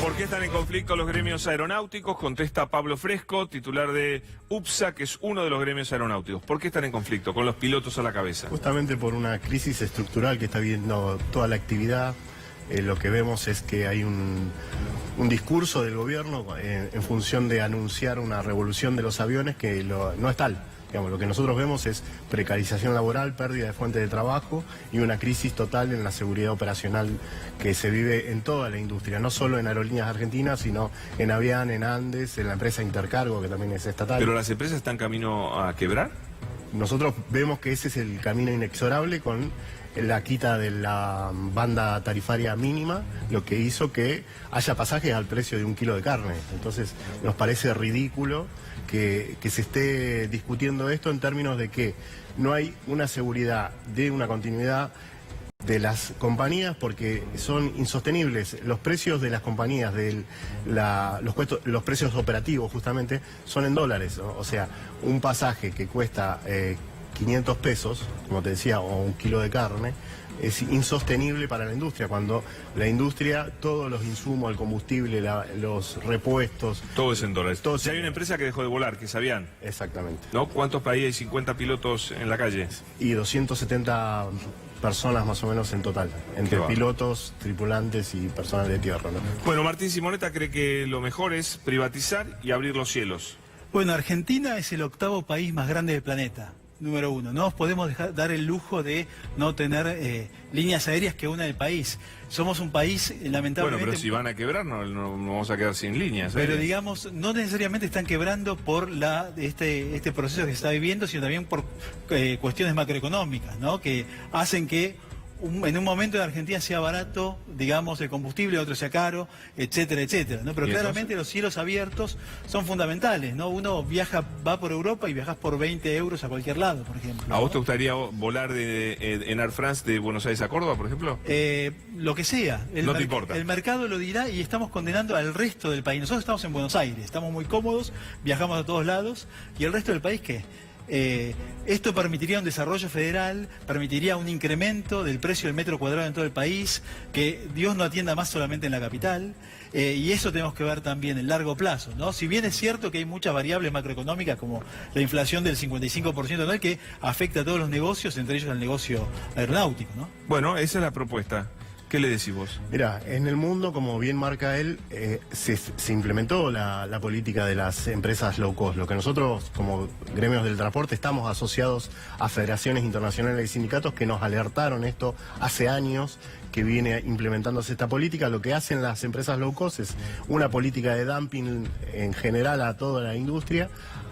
¿Por qué están en conflicto los gremios aeronáuticos? Contesta Pablo Fresco, titular de UPSA, que es uno de los gremios aeronáuticos. ¿Por qué están en conflicto, con los pilotos a la cabeza? Justamente por una crisis estructural que está viendo toda la actividad. Lo que vemos es que hay un discurso del gobierno en función de anunciar una revolución de los aviones que no es tal. Digamos, lo que nosotros vemos es precarización laboral, pérdida de fuentes de trabajo y una crisis total en la seguridad operacional que se vive en toda la industria, no solo en Aerolíneas Argentinas, sino en Avian, en Andes, en la empresa Intercargo, que también es estatal. ¿Pero las empresas están camino a quebrar? Nosotros vemos que ese es el camino inexorable con la quita de la banda tarifaria mínima, lo que hizo que haya pasajes al precio de 1 kilo de carne. Entonces nos parece ridículo que se esté discutiendo esto en términos de que no hay una seguridad de una continuidad de las compañías porque son insostenibles. Los precios de las compañías, los precios operativos justamente, son en dólares, ¿no? O sea, un pasaje que cuesta 500 pesos, como te decía, o 1 kilo de carne, es insostenible para la industria, cuando la industria, todos los insumos, el combustible, los repuestos... Todo es en dólares. Todo Si hay una empresa que dejó de volar, que es Avian. Exactamente. ¿No? ¿Cuántos países hay 50 pilotos en la calle? Y 270 personas más o menos en total, entre pilotos, tripulantes y personal de tierra, ¿no? Bueno, Martín Simonetta cree que lo mejor es privatizar y abrir los cielos. Bueno, Argentina es el 8º país más grande del planeta. Número 1, no nos podemos dar el lujo de no tener líneas aéreas que una del país. Somos un país, lamentablemente... Bueno, pero si van a quebrar no vamos a quedar sin líneas. Pero digamos, no necesariamente están quebrando por este proceso que se está viviendo, sino también por cuestiones macroeconómicas, ¿no? Que hacen que en un momento en Argentina sea barato, digamos, el combustible, otro sea caro, etcétera, etcétera, ¿no? Pero claramente los cielos abiertos son fundamentales, ¿no? Uno va por Europa y viajas por 20 euros a cualquier lado, por ejemplo, ¿no? ¿A vos te gustaría volar en Air France de Buenos Aires a Córdoba, por ejemplo? Lo que sea. No te importa. El mercado lo dirá y estamos condenando al resto del país. Nosotros estamos en Buenos Aires, estamos muy cómodos, viajamos a todos lados, ¿y el resto del país qué? Esto permitiría un desarrollo federal, permitiría un incremento del precio del metro cuadrado en todo el país, que Dios no atienda más solamente en la capital, y eso tenemos que ver también en largo plazo, ¿no? Si bien es cierto que hay muchas variables macroeconómicas como la inflación del 55% anual que afecta a todos los negocios, entre ellos al negocio aeronáutico, ¿no? Bueno, esa es la propuesta. ¿Qué le decís vos? Mira, en el mundo, como bien marca él, se implementó la política de las empresas low cost. Lo que nosotros, como gremios del transporte, estamos asociados a federaciones internacionales y sindicatos que nos alertaron esto hace años, que viene implementándose esta política. Lo que hacen las empresas low cost es una política de dumping en general a toda la industria,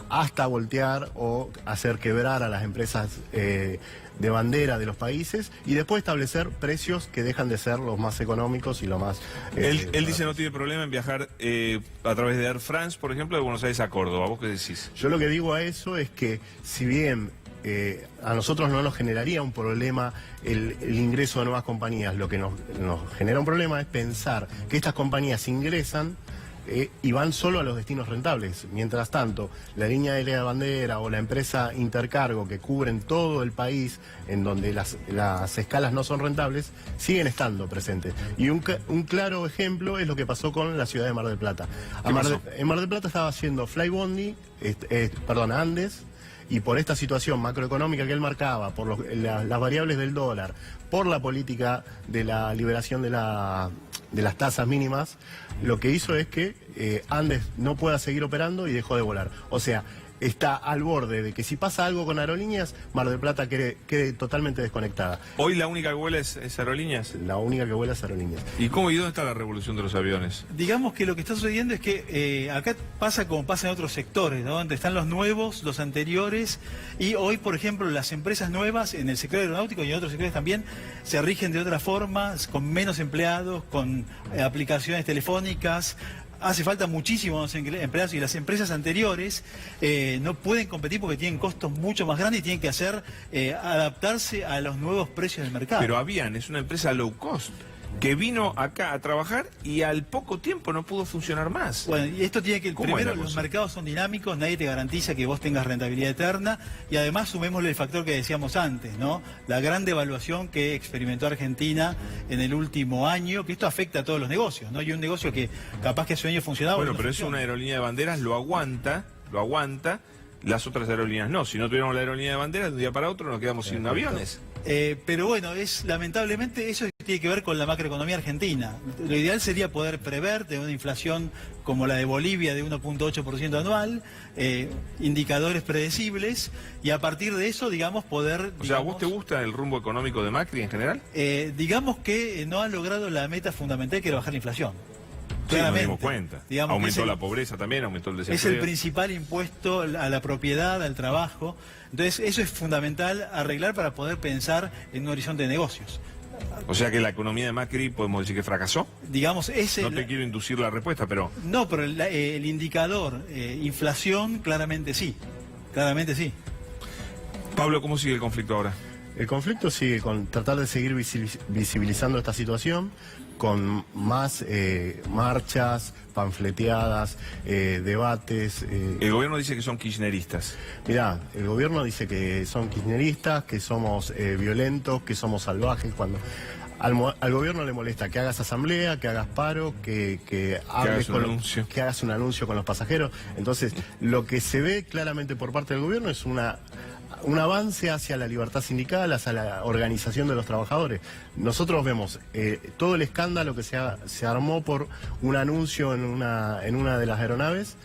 hasta voltear o hacer quebrar a las empresas de bandera de los países y después establecer precios que dejan de ser los más económicos y lo más... Él dice no tiene problema en viajar a través de Air France, por ejemplo, de Buenos Aires a Córdoba. ¿Vos qué decís? Yo lo que digo a eso es que si bien a nosotros no nos generaría un problema el ingreso de nuevas compañías, lo que nos genera un problema es pensar que estas compañías ingresan y van solo a los destinos rentables. Mientras tanto, la línea aérea de bandera o la empresa Intercargo, que cubren todo el país, en donde las escalas no son rentables, siguen estando presentes. Y un claro ejemplo es lo que pasó con la ciudad de Mar del Plata. En Mar del Plata estaba haciendo Flybondi, Andes, y por esta situación macroeconómica que él marcaba, por las variables del dólar, por la política de la liberación de las tasas mínimas, lo que hizo es que Andes no pueda seguir operando y dejó de volar. O sea, está al borde de que si pasa algo con Aerolíneas, Mar del Plata quede totalmente desconectada. ¿Hoy la única que vuela es Aerolíneas? La única que vuela es Aerolíneas. ¿Y dónde está la revolución de los aviones? Digamos que lo que está sucediendo es que acá pasa como pasa en otros sectores, ¿no? Donde están los nuevos, los anteriores, y hoy, por ejemplo, las empresas nuevas en el sector aeronáutico y en otros sectores también se rigen de otra forma, con menos empleados, con aplicaciones telefónicas. Hace falta muchísimos empleados y las empresas anteriores no pueden competir porque tienen costos mucho más grandes y tienen que adaptarse a los nuevos precios del mercado. Pero Avian es una empresa low cost. que vino acá a trabajar y al poco tiempo no pudo funcionar más. Bueno, y esto tiene que, ¿Cómo es primero, la los cosa? mercados son dinámicos, nadie te garantiza que vos tengas rentabilidad eterna, y además sumémosle el factor que decíamos antes, ¿no? La gran devaluación que experimentó Argentina en el último año, que esto afecta a todos los negocios, ¿no? Y un negocio que capaz que hace un año funcionaba. Bueno, no pero es funciona. una aerolínea de banderas, lo aguanta, las otras aerolíneas no. Si no tuviéramos la aerolínea de banderas, de un día para otro nos quedamos sin aviones. Pero bueno, lamentablemente eso tiene que ver con la macroeconomía argentina. Lo ideal sería poder prever de una inflación como la de Bolivia de 1.8% anual, indicadores predecibles, y a partir de eso, digamos, poder... O sea, ¿a vos te gusta el rumbo económico de Macri en general? digamos que no han logrado la meta fundamental, que era bajar la inflación. Sí, nos Claramente. dimos cuenta. Digamos que Aumentó es el- la pobreza también, aumentó el Es desempleo. el principal impuesto a la propiedad, al trabajo. Entonces, eso es fundamental arreglar para poder pensar en un horizonte de negocios. O sea que la economía de Macri podemos decir que fracasó. Digamos, ese... No te quiero inducir la respuesta, pero No, pero el indicador inflación, claramente sí. Claramente sí. Pablo, ¿cómo sigue el conflicto ahora? El conflicto sigue con tratar de seguir visibilizando esta situación, con más marchas, panfleteadas, debates. El gobierno dice que son kirchneristas. Mirá, el gobierno dice que son kirchneristas, que somos violentos, que somos salvajes. Cuando al gobierno le molesta que hagas asamblea, que hagas paro, que hables hagas un anuncio. que hagas un anuncio con los pasajeros. Entonces, lo que se ve claramente por parte del gobierno es un avance hacia la libertad sindical, hacia la organización de los trabajadores. Nosotros vemos todo el escándalo que se armó por un anuncio en una de las aeronaves,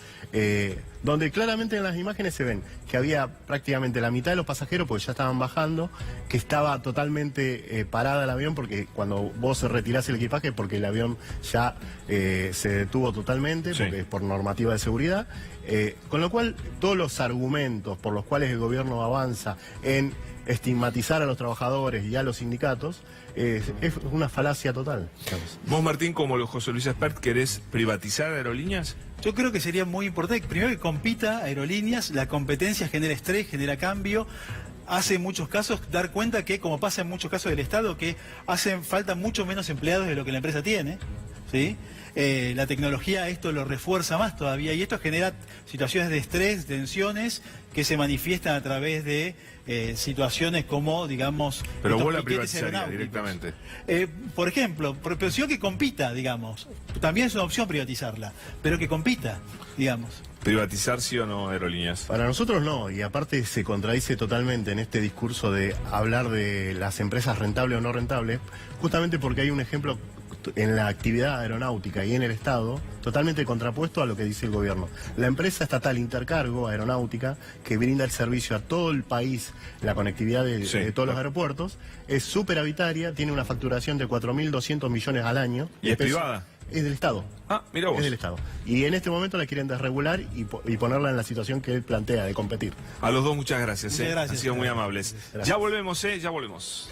donde claramente en las imágenes se ven que había prácticamente la mitad de los pasajeros, porque ya estaban bajando, que estaba totalmente parada el avión, porque cuando vos retirás el equipaje, porque el avión ya se detuvo totalmente, Sí. porque por normativa de seguridad. Con lo cual, todos los argumentos por los cuales el gobierno avanza en estigmatizar a los trabajadores y a los sindicatos es una falacia total, digamos. Vos, Martín, como los José Luis Espert, ¿querés privatizar aerolíneas? Yo creo que sería muy importante, primero, que compita aerolíneas, la competencia genera estrés, genera cambio. Hace en muchos casos dar cuenta que, como pasa en muchos casos del Estado, que hacen falta mucho menos empleados de lo que la empresa tiene, ¿sí? La tecnología esto lo refuerza más todavía, y esto genera situaciones de estrés, tensiones, que se manifiestan a través de situaciones como, digamos... Pero estos vos la piquetes privatizarías aeronáuticos. directamente. Por ejemplo, profesión que compita, digamos. También es una opción privatizarla, pero que compita, digamos. ¿Privatizar sí o no aerolíneas? Para nosotros no, y aparte se contradice totalmente en este discurso de hablar de las empresas rentables o no rentables, justamente porque hay un ejemplo en la actividad aeronáutica y en el Estado totalmente contrapuesto a lo que dice el gobierno. La empresa estatal Intercargo Aeronáutica, que brinda el servicio a todo el país, la conectividad Sí. de todos los aeropuertos, es superavitaria, tiene una facturación de 4.200 millones al año. ¿Y es Pesos. privada? Es del Estado. Ah, mira vos. Es del Estado. Y en este momento la quieren desregular y ponerla en la situación que él plantea de competir. A los dos muchas gracias. Muchas gracias. Han sido muy amables. Gracias. Ya volvemos, ya volvemos.